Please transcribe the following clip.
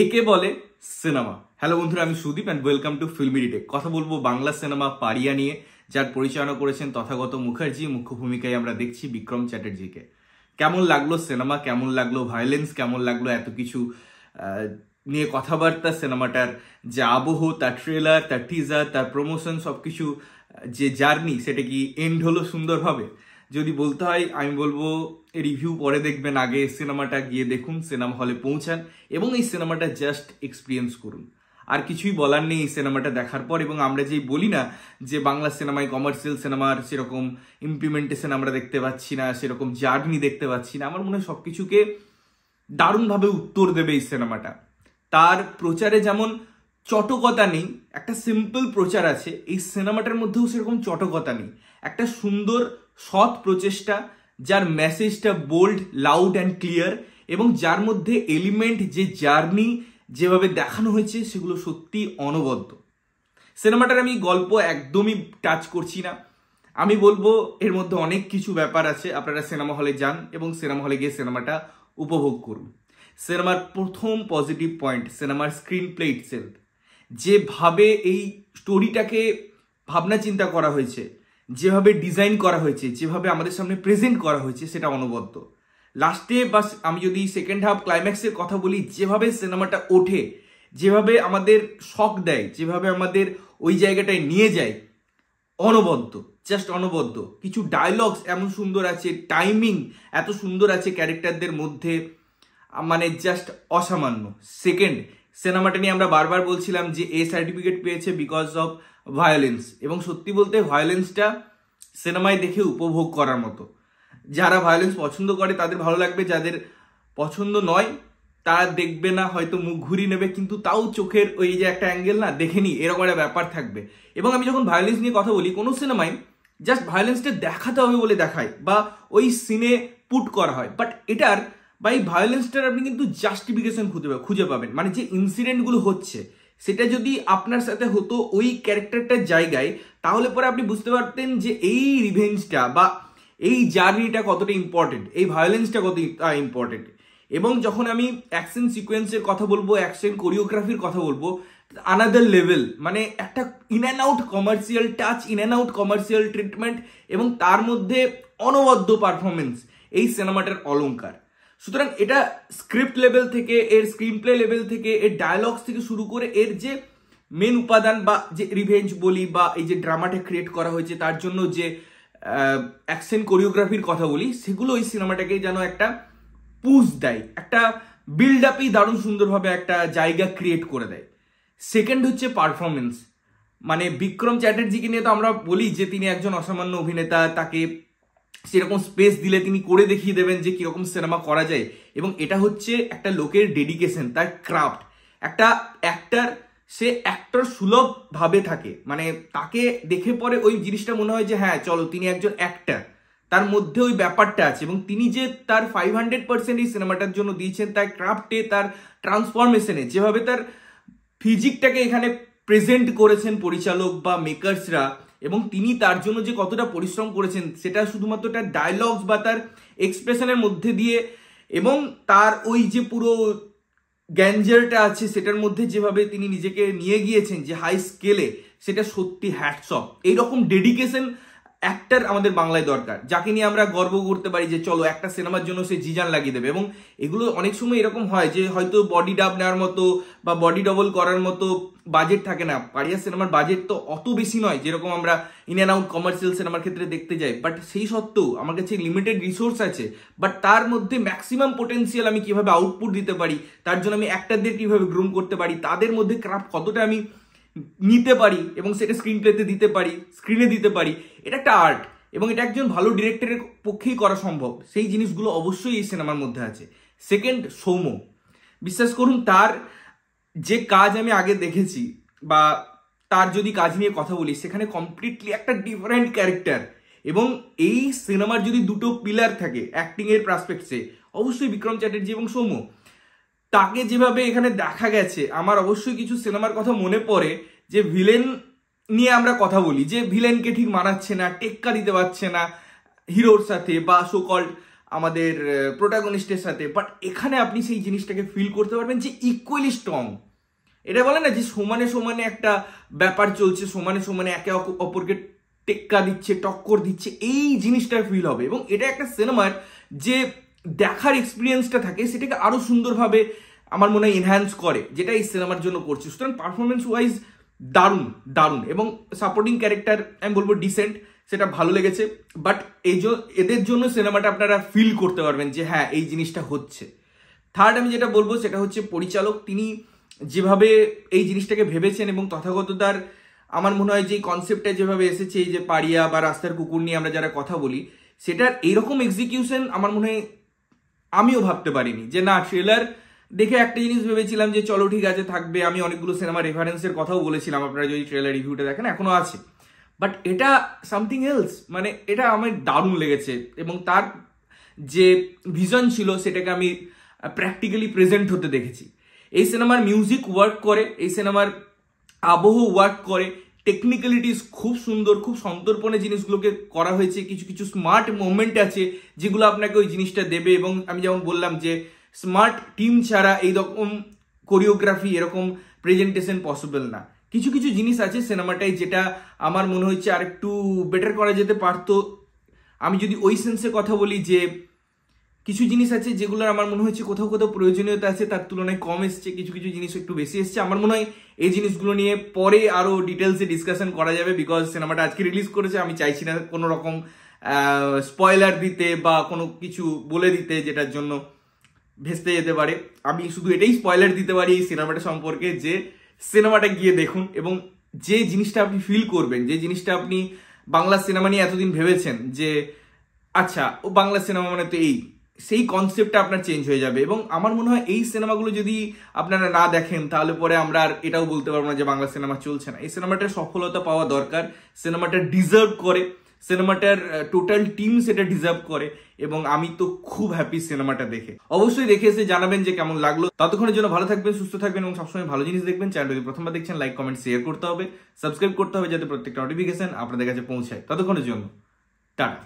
একে বলে cinema. Hello বন্ধুরা, আমি Sudip and welcome to filmy retake. কথা বলবো বাংলা সিনেমা পারিয়া নিয়ে, যার পরিচালনা করেছেন তথাগত মুখার্জি। মুখ্য ভূমিকায় আমরা দেখছি বিক্রম চ্যাটার্জিকে। কেমন লাগলো সিনেমা, কেমন লাগলো ভায়োলেন্স, কেমন লাগলো এত কিছু নিয়ে কথাবার্তা, সিনেমাটার যে আবহ, তার ট্রেলার, তার টিজার, তার প্রমোশন, সবকিছু যে জার্নি, সেটা কি এন্ড হলো সুন্দরভাবে? যদি বলতে হয় আমি বলবো রিভিউ পরে দেখবেন, আগে সিনেমাটা গিয়ে দেখুন, সিনেমা হলে পৌঁছান এবং এই সিনেমাটা জাস্ট এক্সপিরিয়েন্স করুন। আর কিছুই বলার নেই এই সিনেমাটা দেখার পর। এবং আমরা যেই বলি না যে বাংলা সিনেমায়, কমার্শিয়াল সিনেমার সেরকম ইমপ্লিমেন্টেশন আমরা দেখতে পাচ্ছি না, সেরকম জার্নি দেখতে পাচ্ছি না, আমার মনে হয় সবকিছুকে দারুণভাবে উত্তর দেবে এই সিনেমাটা। তার প্রচারে যেমন চটকতা নেই, একটা সিম্পল প্রচার আছে, এই সিনেমাটার মধ্যেও সেরকম চটকতা নেই। একটা সুন্দর সৎ প্রচেষ্টা, যার মেসেজটা বোল্ড, লাউড অ্যান্ড ক্লিয়ার, এবং যার মধ্যে এলিমেন্ট, যে জার্নি যেভাবে দেখানো হয়েছে সেগুলো সত্যি অনবদ্য। সিনেমাটার আমি গল্প একদমই টাচ করছি না, আমি বলবো এর মধ্যে অনেক কিছু ব্যাপার আছে। আপনারা সিনেমা হলে যান এবং সিনেমা হলে গিয়ে সিনেমাটা উপভোগ করুন। সিনেমার প্রথম পজিটিভ পয়েন্ট, সিনেমার স্ক্রিন প্লে ইটসেলফ। যেভাবে এই স্টোরিটাকে ভাবনা চিন্তা করা হয়েছে, যেভাবে ডিজাইন করা হয়েছে, যেভাবে আমাদের সামনে প্রেজেন্ট করা হয়েছে, সেটা অনবদ্য। লাস্টে বাস আমি যদি সেকেন্ড হাফ ক্লাইম্যাক্সের কথা বলি, যেভাবে সিনেমাটা ওঠে, যেভাবে আমাদের শক দেয়, যেভাবে আমাদের ওই জায়গাটায় নিয়ে যায়, অনবদ্য, জাস্ট অনবদ্য। কিছু ডায়লগস এমন সুন্দর আছে, টাইমিং এত সুন্দর আছে ক্যারেক্টারদের মধ্যে, মানে জাস্ট অসামান্য। সেকেন্ড, সিনেমাটা নিয়ে আমরা বারবার বলছিলাম যে এ সার্টিফিকেট পেয়েছে বিকজ অফ ভায়োলেন্স, এবং সত্যি বলতে ভায়োলেন্সটা সিনেমায় দেখে উপভোগ করার মতো। যারা ভায়োলেন্স পছন্দ করে তাদের ভালো লাগবে, যাদের পছন্দ নয় তারা দেখবে না, হয়তো মুখ ঘুরিয়ে নেবে, কিন্তু তাও চোখের ওই যে একটা অ্যাঙ্গেল না, দেখে নি, এরকম একটা ব্যাপার থাকবে। এবং আমি যখন ভায়োলেন্স নিয়ে কথা বলি, কোনো সিনেমায় জাস্ট ভায়োলেন্সটা দেখাতে হবে বলে দেখায় বা ওই সিনে পুট করা হয়, বাট এটার বা এই ভায়োলেন্সটার আপনি কিন্তু জাস্টিফিকেশন খুঁজে পাবেন। মানে যে ইনসিডেন্টগুলো হচ্ছে, সেটা যদি আপনার সাথে হতো ওই ক্যারেক্টারটার জায়গায়, তাহলে পরে আপনি বুঝতে পারতেন যে এই রিভেঞ্জটা বা এই জার্নিটা কতটা ইম্পর্টেন্ট, এই ভায়োলেন্সটা কত ইম্পর্টেন্ট। এবং যখন আমি অ্যাকশন সিকোয়েন্সের কথা বলবো, অ্যাকশন কোরিওগ্রাফির কথা বলবো, আনাদার লেভেল। মানে একটা in and out commercial touch, in and out commercial treatment, এবং তার মধ্যে অনবদ্য পারফরমেন্স, এই সিনেমাটার অলংকার। সুতরাং এটা স্ক্রিপ্ট লেভেল থেকে, এর স্ক্রিন প্লে লেভেল থেকে, এর ডায়ালগস থেকে শুরু করে এর যে মেন উপাদান বা যে রিভেঞ্জ বলি বা এই যে ড্রামাটা ক্রিয়েট করা হয়েছে, তার জন্য যে অ্যাকশন কোরিওগ্রাফির কথা বলি, সেগুলো এই সিনেমাটাকে যেন একটা পুশ দেয়, একটা বিল্ড আপই দারুণ সুন্দরভাবে একটা জায়গা ক্রিয়েট করে দেয়। সেকেন্ড হচ্ছে পারফরমেন্স। মানে বিক্রম চ্যাটার্জিকে নিয়ে তো আমরা বলি যে তিনি একজন অসামান্য অভিনেতা, তাকে সেরকম স্পেস দিলে তিনি করে দেখিয়ে দেবেন যে কিরকম সিনেমা করা যায়। এবং এটা হচ্ছে একটা লোকের ডেডিকেশন, তার ক্রাফট। একটা অ্যাক্টর, সে অ্যাক্টর সুলভ ভাবে থাকে, মানে তাকে দেখে পরে ওই জিনিসটা মনে হয় যে হ্যাঁ চলো, তিনি একজন অ্যাক্টর, তার মধ্যে ওই ব্যাপারটা আছে। এবং তিনি যে তার 500% এই সিনেমাটার জন্য দিয়েছেন, তার ক্রাফটে, তার ট্রান্সফরমেশনে, যেভাবে তার ফিজিকটাকে এখানে প্রেজেন্ট করেছেন পরিচালক বা মেকার্সরা, এবং তিনি তার জন্য যে কতটা পরিশ্রম করেছেন, সেটা শুধুমাত্র তার ডায়লগস বা তার এক্সপ্রেশনের মধ্যে দিয়ে, এবং তার ওই যে পুরো গ্যাঞ্জারটা আছে সেটার মধ্যে যেভাবে তিনি নিজেকে নিয়ে গিয়েছেন যে হাই স্কেলে, সেটা সত্যি হ্যাটস অফ। এইরকম ডেডিকেশন অ্যাক্টর আমাদের বাংলায় দরকার, যাকে নিয়ে আমরা গর্ব করতে পারি যে চলো একটা সিনেমার জন্য সে জিজান লাগিয়ে দেবে। এবং এগুলো অনেক সময় এরকম হয় যে হয়তো বডি ডাব নেওয়ার মতো বা বডি ডবল করার মতো বাজেট থাকে না। পারিয়া সিনেমার বাজেট তো অত বেশি নয় যেরকম আমরা ইন অ্যান্ড আউট কমার্শিয়াল সিনেমার ক্ষেত্রে দেখতে যাই, বাট সেই সত্ত্বেও আমার কাছে লিমিটেড রিসোর্স আছে, বাট তার মধ্যে ম্যাক্সিমাম পোটেন্সিয়াল আমি কিভাবে আউটপুট দিতে পারি, তার জন্য আমি অ্যাক্টরদের কিভাবে গ্রুম করতে পারি, তাদের মধ্যে ক্রাফট কতটা আমি নিতে পারি এবং সেটা স্ক্রিন প্লেতে দিতে পারি, স্ক্রিনে দিতে পারি, এটা একটা আর্ট। এবং এটা একজন ভালো ডিরেক্টরের পক্ষেই করা সম্ভব। সেই জিনিসগুলো অবশ্যই এই সিনেমার মধ্যে আছে। সেকেন্ড, সৌম্য। বিশ্বাস করুন, তার যে কাজ আমি আগে দেখেছি বা তার যদি কাজ নিয়ে কথা বলি, সেখানে কমপ্লিটলি একটা ডিফারেন্ট ক্যারেক্টার। এবং এই সিনেমার যদি দুটো পিলার থাকে অ্যাক্টিং এর পার্সপেক্টে, অবশ্যই বিক্রম চ্যাটার্জি এবং সৌম্য। তাকে যেভাবে এখানে দেখা গেছে, আমার অবশ্যই কিছু সিনেমার কথা মনে পড়ে যে ভিলেন নিয়ে আমরা কথা বলি, যে ভিলেনকে ঠিক মানাচ্ছে না, টেক্কা দিতে পারছে না হিরোর সাথে, বা সোকল্ড আমাদের প্রোটাগনিস্টের সাথে, বাট এখানে আপনি সেই জিনিসটাকে ফিল করতে পারবেন যে ইকুয়ালি স্ট্রং। এটা বলে না যে সমানে সমানে একটা ব্যাপার চলছে, সমানে সমানে একে অপরকে টেক্কা দিচ্ছে, টক্কর দিচ্ছে, এই জিনিসটা ফিল হবে। এবং এটা একটা সিনেমার যে দেখার এক্সপিরিয়েন্সটা থাকে সেটাকে আরো সুন্দরভাবে আমার মনে হয় এনহ্যান্স করে, যেটা এই সিনেমার জন্য করছে। সুতরাং পারফরমেন্স ওয়াইজ দারুণ দারুণ, এবং সাপোর্টিং ক্যারেক্টার আমি বলবো ডিসেন্ট, সেটা ভালো লেগেছে। বাট এদের জন্য সিনেমাটা আপনারা ফিল করতে পারবেন যে হ্যাঁ এই জিনিসটা হচ্ছে। থার্ড আমি যেটা বলবো সেটা হচ্ছে পরিচালক, তিনি যেভাবে এই জিনিসটাকে ভেবেছেন এবং তথাগত তার আমার মনে হয় যে কনসেপ্টটা যেভাবে এসেছে, এই যে পারিয়া বা রাস্তার কুকুর নিয়ে আমরা যারা কথা বলি, সেটার এইরকম এক্সিকিউশন আমার মনে হয় আমিও ভাবতে পারিনি। যে না, ট্রেলার দেখে একটা জিনিস ভেবেছিলাম যে চলো ঠিক আছে থাকবে, আমি অনেকগুলো সিনেমা রেফারেন্সের কথাও বলেছিলাম, আপনারা যদি ট্রেলার রিভিউটা দেখেন এখনো আছে, বাট এটা সামথিং এলস। মানে এটা আমার দারুণ লেগেছে এবং তার যে ভিশন ছিল সেটাকে আমি প্র্যাকটিক্যালি প্রেজেন্ট হতে দেখেছি। এই সিনেমার মিউজিক ওয়ার্ক করে, এই সিনেমার আবহ ওয়ার্ক করে, টেকনিক্যালিটিস খুব সুন্দর, খুব সন্তর্পণে জিনিসগুলোকে করা হয়েছে। কিছু কিছু স্মার্ট মোমেন্ট আছে যেগুলো আপনাকে ওই জিনিসটা দেবে। এবং আমি যেমন বললাম যে স্মার্ট টিম ছাড়া এইরকম কোরিওগ্রাফি, এরকম প্রেজেন্টেশন পসিবল না। কিছু কিছু জিনিস আছে সিনেমাটায় যেটা আমার মনে হচ্ছে আর একটু বেটার করা যেতে পারতো। আমি যদি ওই সেন্সে কথা বলি যে কিছু জিনিস আছে যেগুলোর আমার মনে হচ্ছে কোথাও কোথাও প্রয়োজনীয়তা আছে, তার তুলনায় কম এসছে, কিছু কিছু জিনিস একটু বেশি এসছে। আমার মনে হয় এই জিনিসগুলো নিয়ে পরে আরো ডিটেলসে ডিসকাশন করা যাবে, বিকজ সিনেমাটা আজকে রিলিজ করেছে। আমি চাইছি না কোনো রকম স্পয়লার দিতে বা কোনো কিছু বলে দিতে যেটার জন্য ভেস্তে যেতে পারে। আমি শুধু এটাই স্পয়লার দিতে পারি এই সিনেমাটা সম্পর্কে, যে সিনেমাটা গিয়ে দেখুন এবং যে জিনিসটা আপনি ফিল করবেন, যে জিনিসটা আপনি বাংলা সিনেমা নিয়ে এতদিন ভেবেছেন যে আচ্ছা ও বাংলা সিনেমা মানে তো এই, সেই কনসেপ্টটা আপনার চেঞ্জ হয়ে যাবে। এবং আমার মনে হয় এই সিনেমাগুলো যদি আপনারা না দেখেন তাহলে পরে আমরা আর এটাও বলতে পারবো না যে বাংলা সিনেমা চলছে না। এই সিনেমাটার সফলতা পাওয়া দরকার, সিনেমাটা ডিজার্ভ করে, সিনেমাটার টোটাল টিম সেটা ডিজার্ভ করে। এবং আমি তো খুব হ্যাপি সিনেমাটা দেখে। অবশ্যই দেখে এসে জানাবেন যে কেমন লাগলো। ততক্ষণের জন্য ভালো থাকবেন, সুস্থ থাকবেন এবং সবসময় ভালো জিনিস দেখবেন। চ্যানেল যদি প্রথমবার দেখছেন লাইক কমেন্ট শেয়ার করতে হবে, সাবস্ক্রাইব করতে হবে যাতে প্রত্যেকটা নোটিফিকেশন আপনাদের কাছে পৌঁছায়। ততক্ষণের জন্য টাটা।